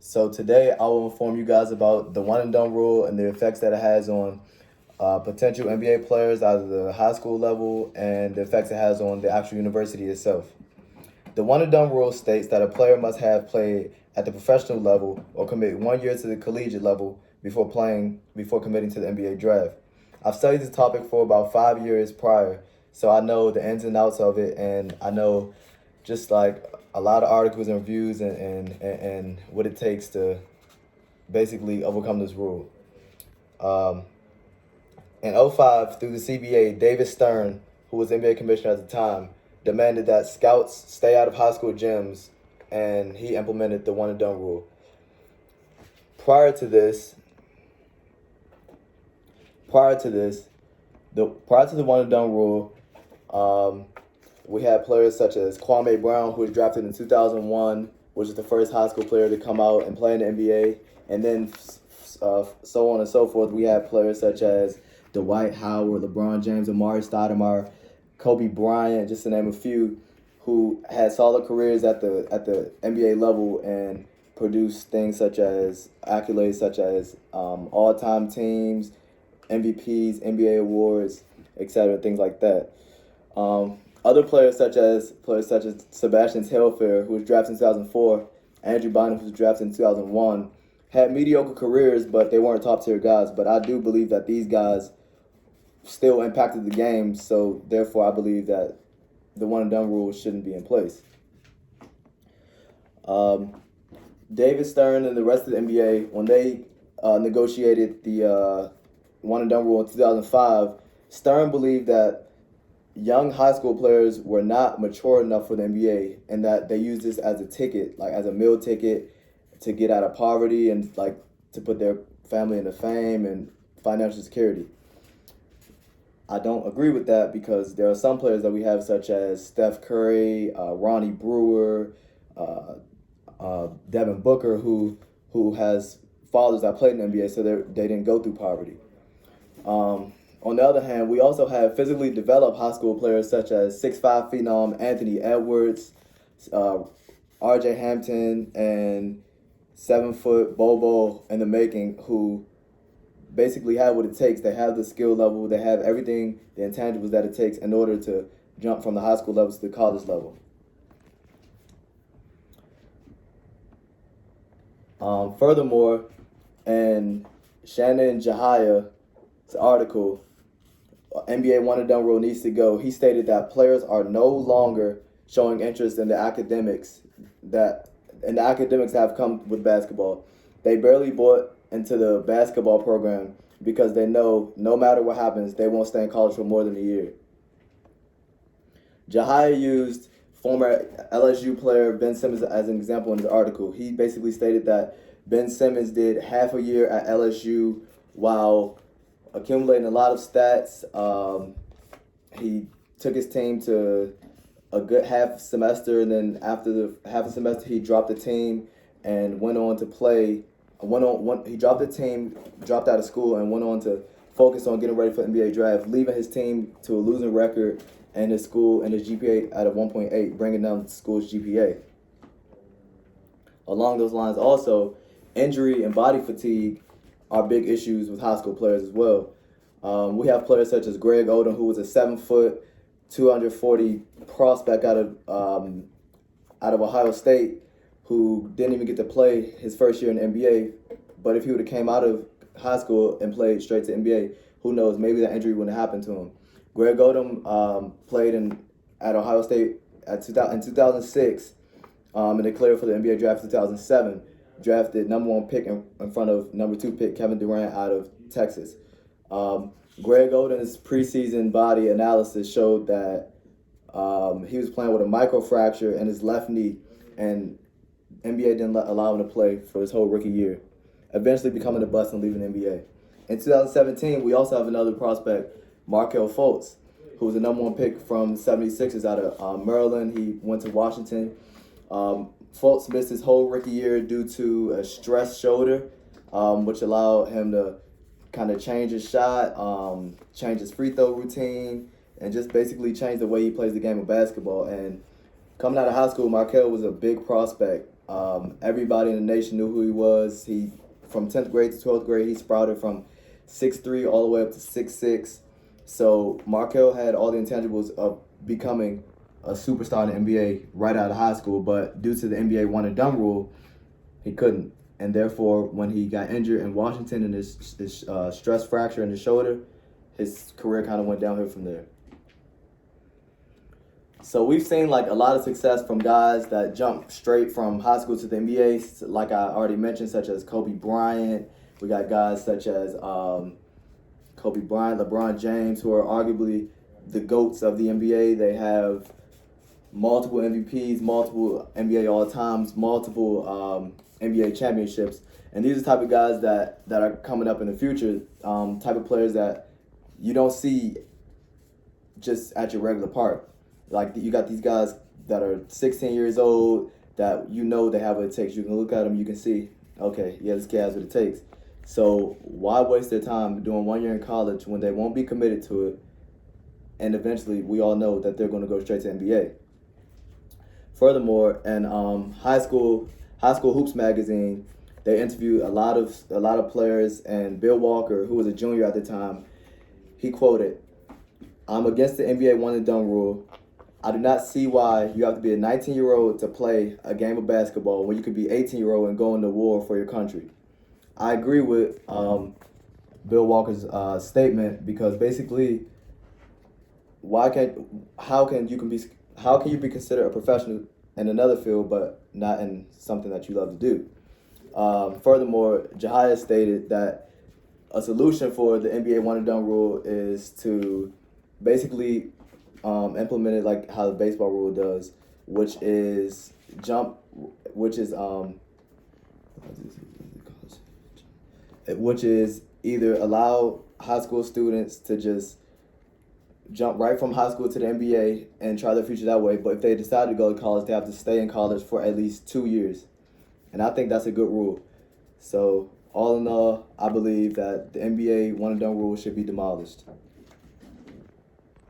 So today I will inform you guys about the one and done rule and the effects that it has on potential NBA players out of the high school level and the effects it has on the actual university itself. The one and done rule states that a player must have played at the professional level or commit 1 year to the collegiate level before committing to the NBA draft. I've studied this topic for about 5 years prior, so I know the ins and outs of it, and I know just like a lot of articles and reviews and what it takes to basically overcome this rule. Um, in '05, through the CBA, David Stern, who was NBA commissioner at the time, demanded that scouts stay out of high school gyms, and he implemented the one and done rule. Prior to this, prior to this, prior to the one and done rule, um, we had players such as Kwame Brown, who was drafted in 2001, which is the first high school player to come out and play in the NBA, and then so on and so forth. We have players such as Dwight Howard, LeBron James, Amari Stoudemire, Kobe Bryant, just to name a few, who had solid careers at the NBA level and produced things such as accolades such as all-time teams, MVPs, NBA awards, etc., things like that. Other players such as Sebastian Telfair, who was drafted in 2004, Andrew Bynum, who was drafted in 2001, had mediocre careers, but they weren't top tier guys. But I do believe that these guys still impacted the game, so therefore I believe that the one and done rule shouldn't be in place. Um, David Stern and the rest of the NBA, when they negotiated the one and done rule in 2005, Stern believed that young high school players were not mature enough for the NBA, and that they used this as a ticket, like as a meal ticket, to get out of poverty and like to put their family into fame and financial security. I don't agree with that because there are some players that we have, such as Steph Curry, Ronnie Brewer, uh, Devin Booker, who has fathers that played in the NBA, so they didn't go through poverty. On the other hand, we also have physically developed high school players such as 6'5" phenom Anthony Edwards, uh, R.J. Hampton, and 7 foot Bobo in the making, who basically have what it takes. They have the skill level, they have everything, the intangibles that it takes in order to jump from the high school level to the college level. Furthermore, in Shannon Jahaya's article, NBA one and done rule needs to go, he stated that players are no longer showing interest in the academics that have come with basketball. They barely bought into the basketball program because they know no matter what happens, they won't stay in college for more than a year. Jahia used former LSU player Ben Simmons as an example in his article. He basically stated that Ben Simmons did half a year at LSU while accumulating a lot of stats. He took his team to a good half semester, and then after the half a semester, he dropped the team and went on to play. He dropped the team, dropped out of school, and went on to focus on getting ready for the NBA draft, leaving his team to a losing record and his school and his GPA at a 1.8, bringing down the school's GPA. Along those lines, also, injury and body fatigue are big issues with high school players as well. We have players such as Greg Oden, who was a 7 foot, 240 prospect out of Ohio State, who didn't even get to play his first year in the NBA. But if he would have came out of high school and played straight to NBA, who knows? Maybe that injury wouldn't have happened to him. Greg Odom played at Ohio State in 2006 and declared for the NBA draft in 2007. Drafted number one pick in front of number two pick Kevin Durant out of Texas. Greg Oden's preseason body analysis showed that he was playing with a microfracture in his left knee, and NBA didn't allow him to play for his whole rookie year, eventually becoming a bust and leaving the NBA. In 2017, we also have another prospect, Markelle Fultz, who was the number one pick from the 76ers out of Maryland. He went to Washington. Fultz missed his whole rookie year due to a stressed shoulder, which allowed him to kind of change his shot, change his free throw routine, and just basically change the way he plays the game of basketball. And coming out of high school, Markelle was a big prospect, Everybody in the nation knew who he was. He from 10th grade to 12th grade, he sprouted from 6'3" all the way up to 6'6". So Markel had all the intangibles of becoming a superstar in the NBA right out of high school, but due to the NBA one and done rule, he couldn't. And therefore, when he got injured in Washington and his stress fracture in his shoulder, his career kind of went downhill from there. So we've seen like a lot of success from guys that jump straight from high school to the NBA, like I already mentioned, such as Kobe Bryant. We got guys such as Kobe Bryant, LeBron James, who are arguably the GOATs of the NBA. They have multiple MVPs, multiple NBA All-Times, multiple NBA championships. And these are the type of guys that are coming up in the future, type of players that you don't see just at your regular park. Like you got these guys that are 16 years old that you know they have what it takes. You can look at them, you can see, okay, yeah, this kid has what it takes. So why waste their time doing 1 year in college when they won't be committed to it, and eventually we all know that they're going to go straight to NBA. Furthermore, in high school hoops magazine, they interviewed a lot of players, and Bill Walker, who was a junior at the time, he quoted, "I'm against the NBA one and done rule. I do not see why you have to be a 19-year-old to play a game of basketball when you could be 18-year-old and go into war for your country." I agree with Bill Walker's statement, because basically, how can you be considered a professional in another field but not in something that you love to do? Furthermore, Jahia stated that a solution for the NBA one and done rule is to basically implement it like how the baseball rule does, which is either allow high school students to just jump right from high school to the NBA and try their future that way. But if they decide to go to college, they have to stay in college for at least 2 years. And I think that's a good rule. So all in all, I believe that the NBA one and done rule should be demolished.